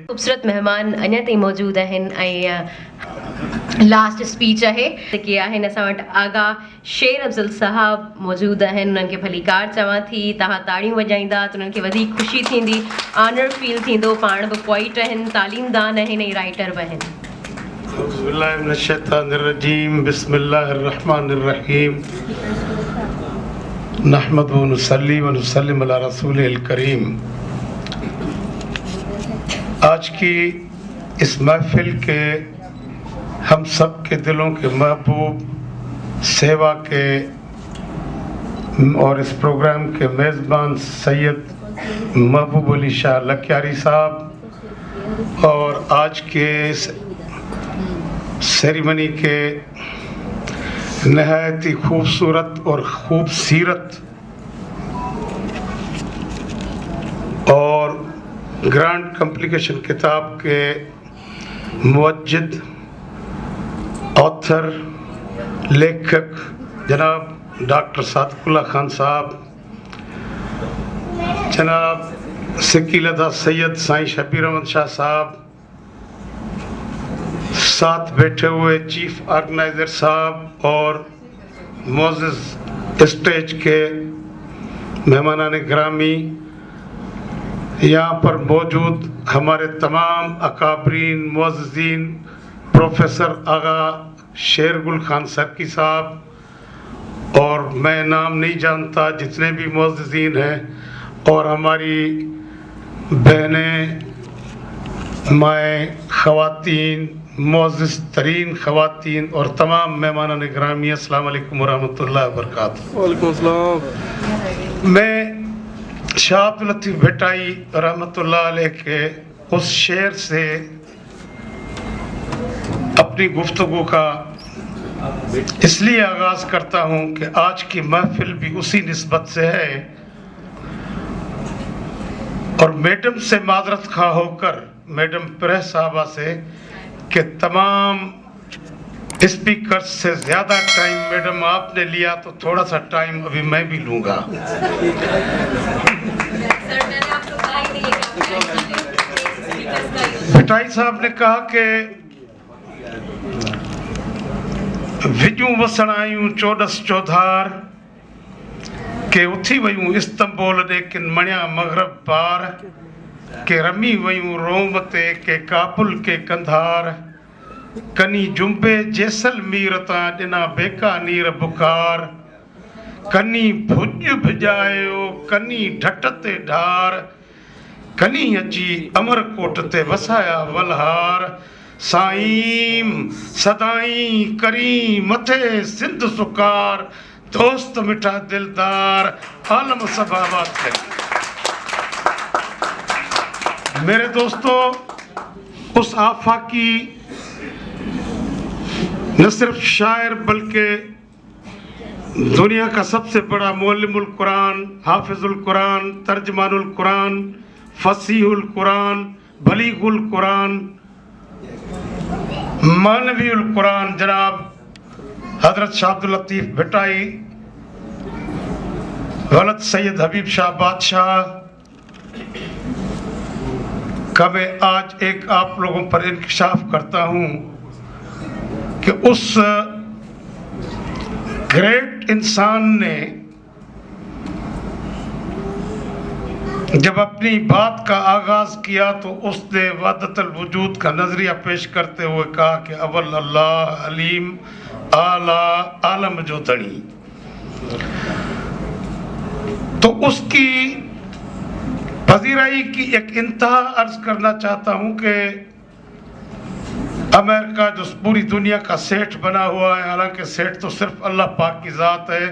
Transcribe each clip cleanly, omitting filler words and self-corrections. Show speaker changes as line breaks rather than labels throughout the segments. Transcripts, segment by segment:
खूबसूरत मेहमान अञा ताईं मौजूद आहिनि ऐं लास्ट स्पीच आहे जेकी आहिनि असां वटि आगा शेर अफ़ज़ल साहब मौजूद आहिनि। उन्हनि खे भलीकार चवां थी, तव्हां ताड़ियूं वॼाईंदा त उन्हनि खे वधीक ख़ुशी थींदी, ऑनर फील थींदो। पाण बि पोइट आहिनि, तालीमदान आहिनि ऐं राइटर बि आहिनि।
बिस्मिल्लाहिर्रहमानिर्रहीम नहमदुहु व नुसल्ली व नुसल्लिम अला रसूलिल करीम। आज की इस महफिल के हम सब के दिलों के महबूब, सेवा के और इस प्रोग्राम के मेज़बान सैयद महबूब अली शाह लखयारी साहब और आज के इस सेरेमनी के नहायत ही खूबसूरत और खूबसीरत और ग्रांड कॉम्प्लिकेशन किताब के मुवज्जिद, ऑथर, लेखक जनाब डॉक्टर सादिकुल्लाह खान साहब, जनाब सिकीलदा सैयद साईं शबीर अहमद शाह साहब, साथ बैठे हुए चीफ ऑर्गेनाइज़र साहब और मोअज़्ज़िज़ स्टेज के मेहमानान ग्रामी, यहाँ पर मौजूद हमारे तमाम अकाबरीन मुअज़्ज़िज़ीन, प्रोफेसर आगा शेर गुल खान सरकी साहब, और मैं नाम नहीं जानता जितने भी मुअज़्ज़िज़ीन हैं, और हमारी बहनें, माएँ, ख़वातीन, मुअज़्ज़िज़ तरीन ख़वातीन और तमाम मेहमानान ग्रामी, अस्सलाम वालेकुम वरहमतुल्लाहि वबरकातुहू।
वालेकुम अस्सलाम।
मैं शाह अब्दुल लतीफ़ भट्टाई रहमतुल्लाह अलैह के उस शेर से अपनी गुफ्तगू का इसलिए आगाज़ करता हूँ कि आज की महफिल भी उसी निस्बत से है, और मैडम से माजरत खा होकर, मैडम प्रेस साहबा से, कि तमाम स्पीकर्स से ज़्यादा टाइम मैडम आपने लिया, तो थोड़ा सा टाइम अभी मैं भी लूँगा। भट्टाई साहब ने कहा कि विजूं वसण आयूं चोॾस चौधार के उथी वयूं इस्तंबोल ॾे किन मणिया मग़रब पार के रमी वयूं रोम ते के काबुल के कंधार कनी जुंबे जैसलमेर तां ॾिना बेकानीर बुखार कनी भुज भिजायो कनी ढट ते ढार कनी अची अमरकोट ते वसाया वलहार साईं सदाई करी मथे सिंध सुकार दोस्त मिठा दिलदार आलम सबाबात करी। मेरे दोस्तों, उस आफाकी न सिर्फ शायर बल्कि दुनिया का सबसे बड़ा मुअल्लिमुल कुरान, हाफिजुल कुरान, तर्जमानुल कुरान, फसीहुल कुरान, बलीगुल कुरान, मानवीउल कुरान जनाब हजरत शाह अब्दुल लतीफ़ भट्टाई, वलद सैयद हबीब शाह बादशाह का मैं आज एक आप लोगों पर इंकशाफ करता हूँ कि उस ग्रेट इंसान ने जब अपनी बात का आगाज किया तो उसने वहदतुल वजूद का नजरिया पेश करते हुए कहा कि अव्वल अल्लाह अलीम आला आलम जो धनी। तो उसकी पजीराई की एक इंतहा अर्ज करना चाहता हूँ कि अमेरिका जो पूरी दुनिया का सेठ बना हुआ है, हालांकि सेठ तो सिर्फ अल्लाह पाक की ज़ात है,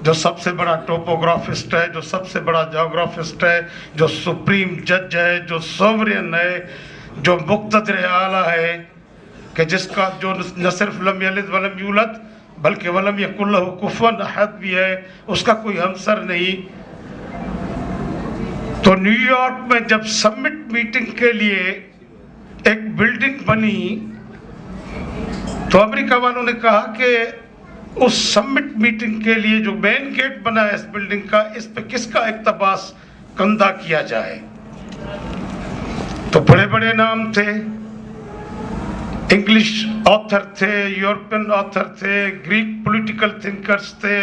जो सबसे बड़ा टोपोग्राफिस्ट है, जो सबसे बड़ा जोग्राफिस्ट है, जो सुप्रीम जज है, जो सोवरेन है, जो मुक़्तदिर आला है, कि जिसका जो न सिर्फ लम यलिद वलम यूलद बल्कि वलम यकुल लहू कुफुवन अहद भी है, उसका कोई हमसर नहीं। तो न्यूयॉर्क में जब समिट मीटिंग के लिए एक बिल्डिंग बनी तो अमेरिका वालों ने कहा कि उस समिट मीटिंग के लिए जो मेन गेट बना है इस बिल्डिंग का, इस पे किसका इक़्तिबास कंधा किया जाए। तो बड़े बड़े नाम थे, इंग्लिश ऑथर थे, यूरोपियन ऑथर थे, ग्रीक पॉलिटिकल थिंकर्स थे,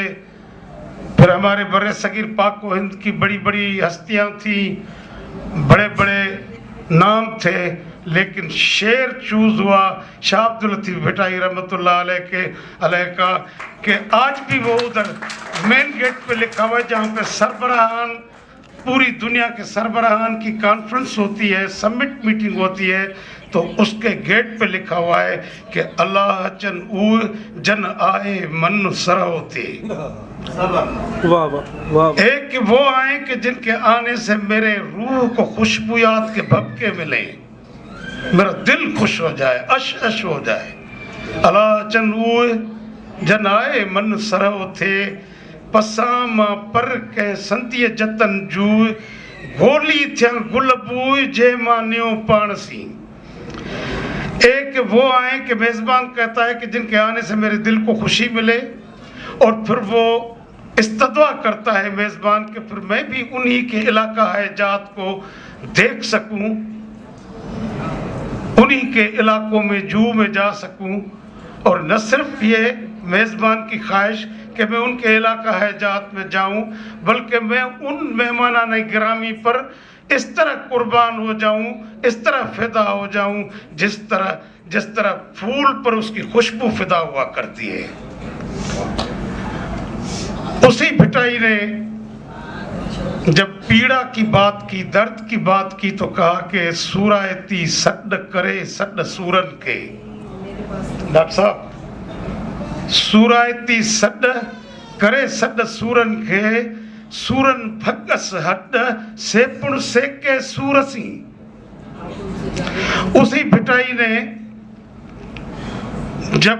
फिर हमारे बड़े सगीर पाक व हिंद की बड़ी बड़ी हस्तियां थी, बड़े बड़े नाम थे, लेकिन शेर चूज हुआ शाह अब्दुल लतीफ भटाई रहमतुल्लाह अलैह का, कि आज भी वो उधर मेन गेट पे लिखा हुआ है जहाँ पे सरबराहान, पूरी दुनिया के सरबराहान की कॉन्फ्रेंस होती है, समिट मीटिंग होती है, तो उसके गेट पे लिखा हुआ है कि अल्लाह चन ऊ जन आए मन सर होते।
वाह वाह वाह।
एक कि वो आए कि जिनके आने से मेरे रूह को खुशबूयात के भबके मिले, मेरा दिल खुश हो जाए, अश अश हो जाए। अल्लाह चन ऊ जन आए मन सर होते, पसामा पर के संतीय जतन जू, गोली थिया गुलबू जे मान्यो पाण सी। एक वो आए कि मेज़बान कहता है कि जिनके आने से मेरे दिल को खुशी मिले, और फिर वो इस्तदवा करता है मेज़बान के फिर मैं भी उन्हीं के इलाका है जात को देख सकूं, उन्हीं के इलाकों में जू में जा सकूं। और न सिर्फ ये मेज़बान की ख्वाहिश कि मैं उनके इलाका है जात में जाऊं, बल्कि मैं उन मेहमानाने गिरामी पर इस तरह कुर्बान हो जाऊं, इस तरह फिदा हो जाऊं जिस तरह फूल पर उसकी खुशबू फिदा हुआ करती है। उसी भटाई ने जब पीड़ा की बात की, दर्द की बात की, तो कहा कि सूरायती सड करे सड सूरन के। डॉक्टर साहब, सूरायती सड करे सड सूरन के, सूरन भगस हड सेपुण सेके सूरसी। उसी भटाई ने जब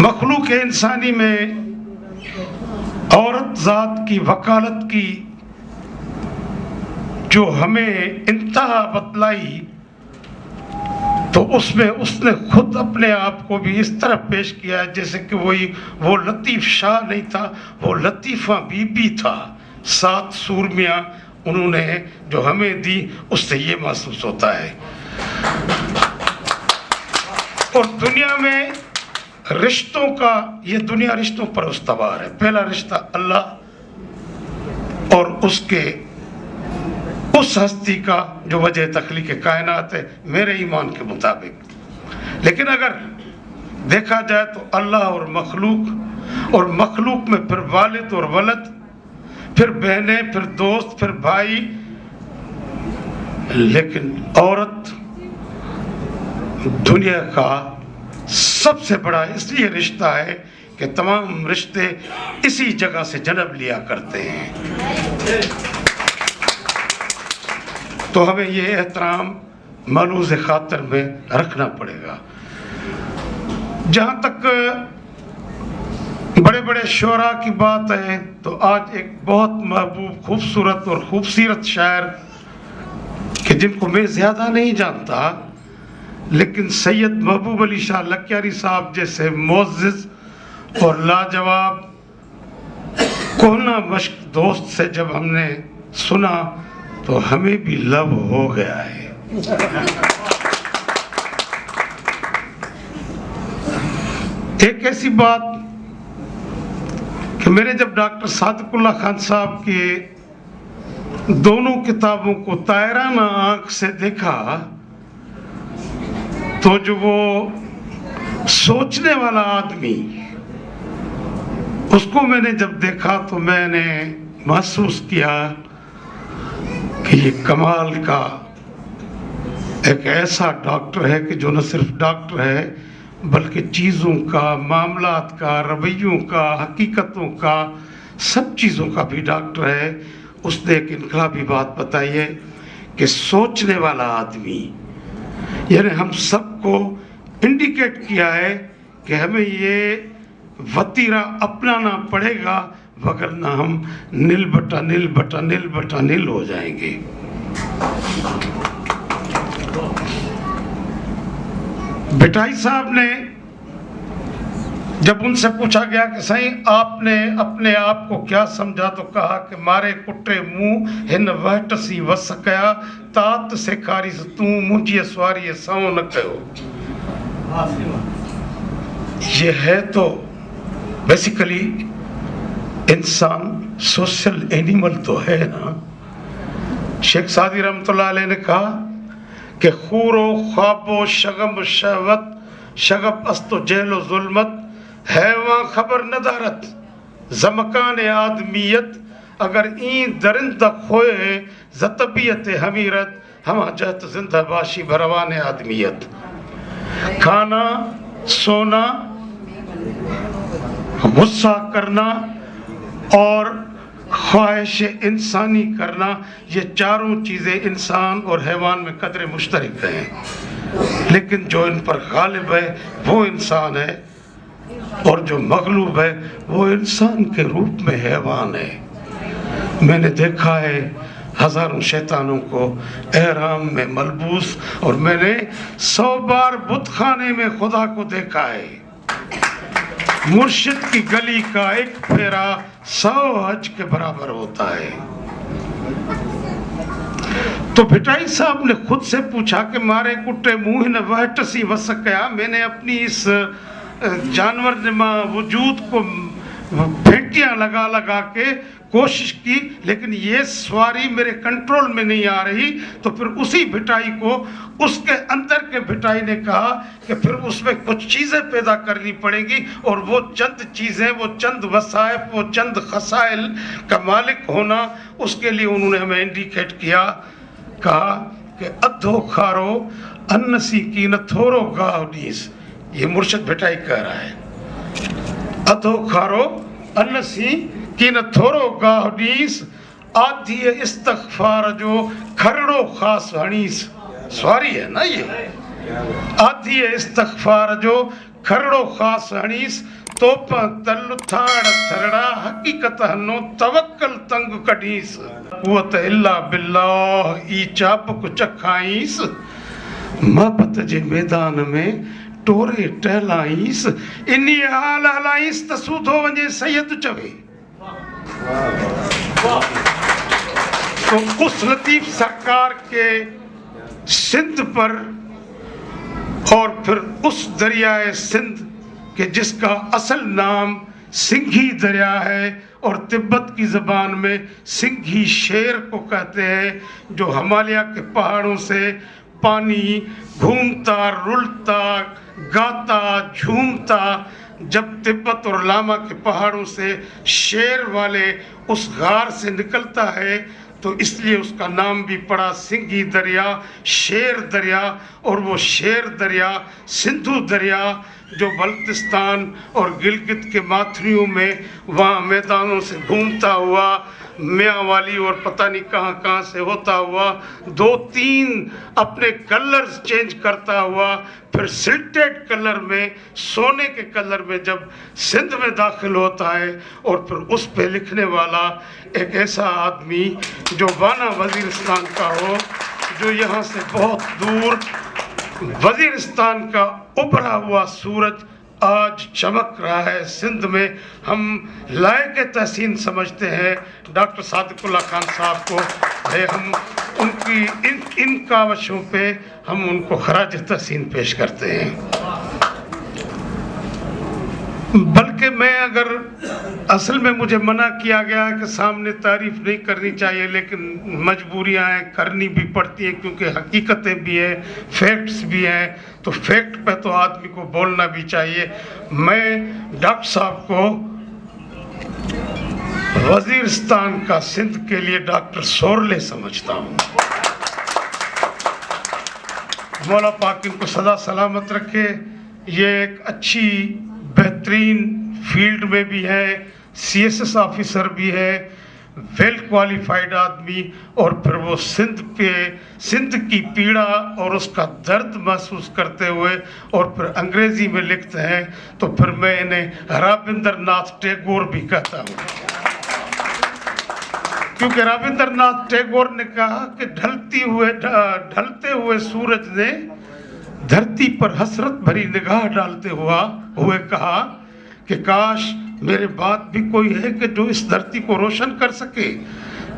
मखलूक इंसानी में औरत जात की वकालत की जो हमें इंतहा बतलाई, तो उसमें उसने खुद अपने आप को भी इस तरह पेश किया जैसे कि वो लतीफ़ शाह नहीं था, वो लतीफ़ा बीबी था। 7 सूरमियाँ उन्होंने जो हमें दी, उससे ये महसूस होता है। और दुनिया में रिश्तों का, ये दुनिया रिश्तों पर उस्तवार है। पहला रिश्ता अल्लाह और उसके उस हस्ती का जो वजह तख्लीक कायनात है, मेरे ईमान के मुताबिक। लेकिन अगर देखा जाए तो अल्लाह और मखलूक में फिर वालिद और वलद, फिर बहनें, फिर दोस्त, फिर भाई। लेकिन औरत दुनिया का सबसे बड़ा इसलिए रिश्ता है कि तमाम रिश्ते इसी जगह से जन्म लिया करते हैं। तो हमें ये एहतराम मलूज़ खातर में रखना पड़ेगा। जहाँ तक बड़े बड़े शोरा की बात है, तो आज एक बहुत महबूब, खूबसूरत और खूबसूरत शायर कि जिनको मैं ज़्यादा नहीं जानता, लेकिन सैयद महबूब अली शाह लक्यारी साहब जैसे मोअज़्ज़िज़ और लाजवाब कोहना मश्क दोस्त से जब हमने सुना, तो हमें भी लब हो गया है। एक ऐसी बात कि मैंने जब डॉक्टर सादिकुल्लाह खान साहब के दोनों किताबों को तायराना आंख से देखा, तो जो वो सोचने वाला आदमी, उसको मैंने जब देखा तो मैंने महसूस किया कि ये कमाल का एक ऐसा डॉक्टर है कि जो न सिर्फ डॉक्टर है, बल्कि चीज़ों का, मामलात का, रवैयों का, हकीकतों का, सब चीज़ों का भी डॉक्टर है। उसने एक इनकलाबी बात बताई है कि सोचने वाला आदमी, यानी हम सबको इंडिकेट किया है कि हमें ये वतीरा अपनाना पड़ेगा, वगरना हम नील बटा नील बटा नील बटा नील हो जाएंगे। भटाई साहब ने जब उनसे पूछा गया कि साईं आपने अपने आप को क्या समझा, तो कहा कि मारे कुटे मुंह हिन वहटसी वस कया तात सेखारी तू मुझी सवारी सौ न कयो। ये है तो बेसिकली इंसान सोशल एनिमल तो है ना। शेख सादी रहमतुल्लाह अलैह ने कहा कि खूरो ख्वाबो शगम शहवत शगब अस्तो जहलो जुल्मत हैवां खबर नदारत जमकान आदमियत अगर ई दरिंदा खोए जतबियत हमीरत हम जहत जिंदा बाशी भरवान आदमियत। खाना, सोना, गुस्सा करना और ख्वाहिश इंसानी करना, ये चारों चीज़ें इंसान और हैवान में कदर मुश्तरक हैं, लेकिन जो इन पर गालिब है वो इंसान है और जो मगलूब है वो इंसान के रूप में हैवान है। मैंने देखा है हजारों शैतानों को एहराम में मलबूस, और मैंने 100 बार बुत खाने में खुदा को देखा है। मुर्शिद की गली का एक फेरा 100 हज के बराबर होता है। तो भिटाई साहब ने खुद से पूछा कि मारे कुटे मुंह न वह टसी वस कया। मैंने अपनी इस जानवर नमा वजूद को फेंटियां लगा लगा के कोशिश की, लेकिन ये सवारी मेरे कंट्रोल में नहीं आ रही। तो फिर उसी भिटाई को उसके अंदर के भिटाई ने कहा कि फिर उसमें कुछ चीज़ें पैदा करनी पड़ेगी, और वो चंद चीज़ें, वो चंद वसाइफ, वो चंद खसाइल का मालिक होना, उसके लिए उन्होंने हमें इंडिकेट किया। कहा कि अधो खारो अन्नसी की न थोरो गावडीस। ये मुर्शिद भिटाई कह रहा है, अधो खारो अन्नसी की न थोरो गावडीस आधी इस्तगफार जो खरड़ो खास हनीस। सॉरी है ना ये, आधी इस्तगफार जो खरड़ो खास हनीस तोप तल थाड़ थरड़ा हकीकत हनो तवक्कल तंग कढीस कुवत इल्ला बिल्लाह ई चाप कुछ खाईस मोहब्बत जे मैदान में टोरे टहलाईस इन्ही हाल हलाईस त सूधो वञे सैयद चवे। तो उस लतीफ सरकार के सिंध पर और फिर उस दरियाए सिंध कि जिसका असल नाम सिंघी दरिया है और तिब्बत की ज़बान में सिंघी शेर को कहते हैं, जो हिमालय के पहाड़ों से पानी घूमता रुलता गाता झूमता जब तिब्बत और लामा के पहाड़ों से शेर वाले उस गार से निकलता है, तो इसलिए उसका नाम भी पड़ा सिंघी दरिया, शेर दरिया। और वो शेर दरिया सिंधु दरिया जो बल्तिस्तान और गिलगित के माथरियों में वहाँ मैदानों से घूमता हुआ मियांवाली और पता नहीं कहाँ कहाँ से होता हुआ 2-3 अपने कलर्स चेंज करता हुआ फिर सिल्टेड कलर में, सोने के कलर में जब सिंध में दाखिल होता है, और फिर उस पे लिखने वाला एक ऐसा आदमी जो वाना वजीरिस्तान का हो, जो यहाँ से बहुत दूर वजीरिस्तान का उभरा हुआ सूरज आज चमक रहा है सिंध में। हम लायक तहसीन समझते हैं डॉक्टर सादिकुल्लाह खान साहब को। है हम उनकी इन कावशों पे हम उनको खराज तहसीन पेश करते हैं। बल्कि मैं अगर असल में मुझे मना किया गया है कि सामने तारीफ नहीं करनी चाहिए, लेकिन मजबूरियां हैं, करनी भी पड़ती है क्योंकि हकीकतें भी हैं, फैक्ट्स भी हैं, तो फैक्ट पे तो आदमी को बोलना भी चाहिए। मैं डॉक्टर साहब को वजीरिस्तान का सिंध के लिए डॉक्टर सोरले समझता हूँ। मौला पाक इनको सदा सलामत रखे। ये एक अच्छी बेहतरीन फील्ड में भी है, CSS ऑफिसर भी है, वेल क्वालिफाइड आदमी, और फिर वो सिंध की पीड़ा और उसका दर्द महसूस करते हुए और फिर अंग्रेजी में लिखते हैं, तो फिर मैं इन्हें रविंद्रनाथ टैगोर भी कहता हूँ, क्योंकि रविंद्रनाथ टैगोर ने कहा कि ढलते हुए सूरज ने धरती पर हसरत भरी निगाह डालते हुए कहा कि काश मेरे बाद भी कोई है कि जो इस धरती को रोशन कर सके।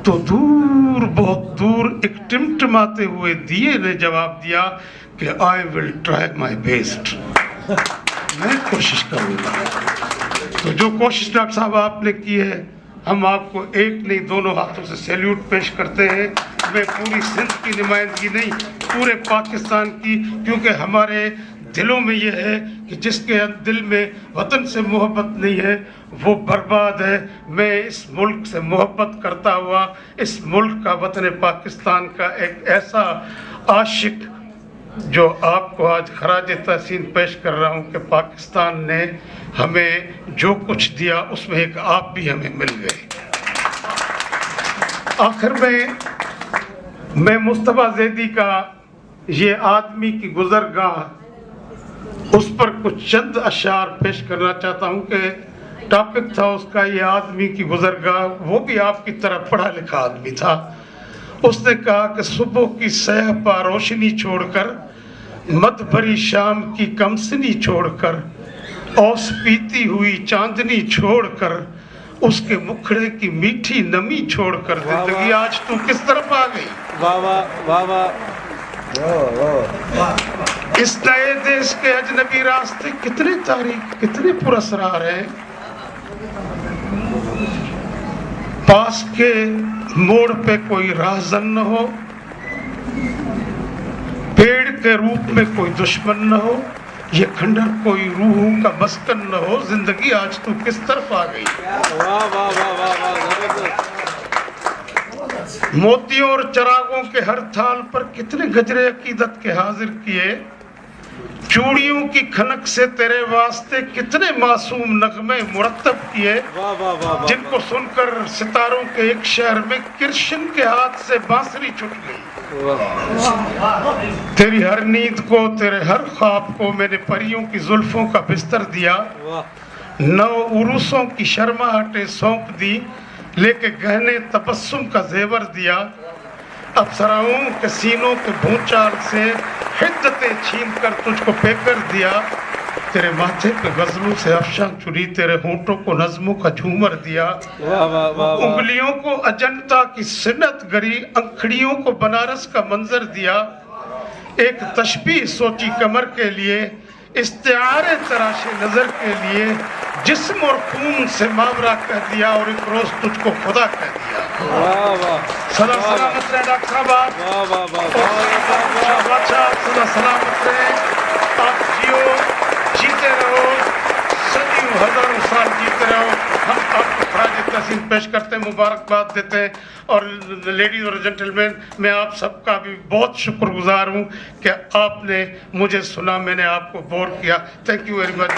तो दूर, बहुत दूर एक टिमटिमाते हुए दिए ने जवाब दिया कि I will try my best, मैं कोशिश करूँगा। तो जो कोशिश डॉक्टर साहब आपने की है, हम आपको एक नहीं दोनों हाथों से सैल्यूट पेश करते हैं। मैं पूरी सिंध की नुमाइंदगी नहीं, पूरे पाकिस्तान की, क्योंकि हमारे दिलों में ये है कि जिसके दिल में वतन से मोहब्बत नहीं है वो बर्बाद है। मैं इस मुल्क से मोहब्बत करता हुआ इस मुल्क का, वतन पाकिस्तान का एक ऐसा आशिक जो आपको आज खराज तहसीन पेश कर रहा हूँ कि पाकिस्तान ने हमें जो कुछ दिया उसमें एक आप भी हमें मिल गए। आखिर में मैं मुस्तफ़ा ज़ैदी का ये आदमी की गुज़रगाह, उस पर कुछ चंद अशार पेश करना चाहता हूँ कि टॉपिक था उसका ये आदमी की गुज़रगाह। वो भी आपकी तरह पढ़ा लिखा आदमी था। उसने कहा कि सुबह की सह पा रोशनी छोड़कर, मद भरी शाम की कमसनी छोड़कर, औस पीती हुई चांदनी छोड़कर, उसके मुखड़े की मीठी नमी छोड़कर जिंदगी आज तू किस तरफ आ गई।
वाह वाह वाह वाह।
इस नए देश के अजनबी रास्ते कितने तारीख, कितने पुरस्कार हैं। पास के मोड़ पे कोई राहज़न न हो, पेड़ के रूप में कोई दुश्मन न हो, ये खंडर कोई रूहों का मस्कन न हो, जिंदगी आज तू किस तरफ आ गई।
वाह वाह वाह वाह वाह।
मोतियों और चरागों के हर थाल पर कितने गजरे अकीदत के हाजिर किए। चूड़ियों की खनक से तेरे वास्ते कितने मासूम नगमे मुरत्तब किए, जिनको सुनकर सितारों के एक शहर में कृष्ण के हाथ से बांसुरी छूट गई। तेरी हर नींद को, तेरे हर ख्वाब को मैंने परियों की जुल्फों का बिस्तर दिया। नौ उरूसों की शर्माहटें सौंप दी, लेके गहने तबस्सुम का जेवर दिया। अप्सराओं के सीनों के भूचाल से हिद्दतें छीन कर तुझको पेकर दिया। तेरे माथे पे गजलों से अफशां चुरी, तेरे होंठों को नज़्मों का झूमर दिया। उंगलियों को अजंता की सिन्नत गरी, अंखड़ियों को बनारस का मंजर दिया। एक तशबीह सोची कमर के लिए, इस्तिआरे तराशे नजर के लिए, जिस्म और खून से मावरा कह दिया और एक रोज तुझको खुदा कह दिया। सदा सलामत रहे डॉक्टर साहब, सदा सलामत रहे। आप जियो, जीते रहो, सदियों हजारों साल जीते रहो। हम आपको खराज तहसीन पेश करते हैं, मुबारकबाद देते हैं। और लेडीज और जेंटलमैन, मैं आप सबका भी बहुत शुक्रगुजार हूँ कि आपने मुझे सुना, मैंने आपको बोर किया। Thank you very much.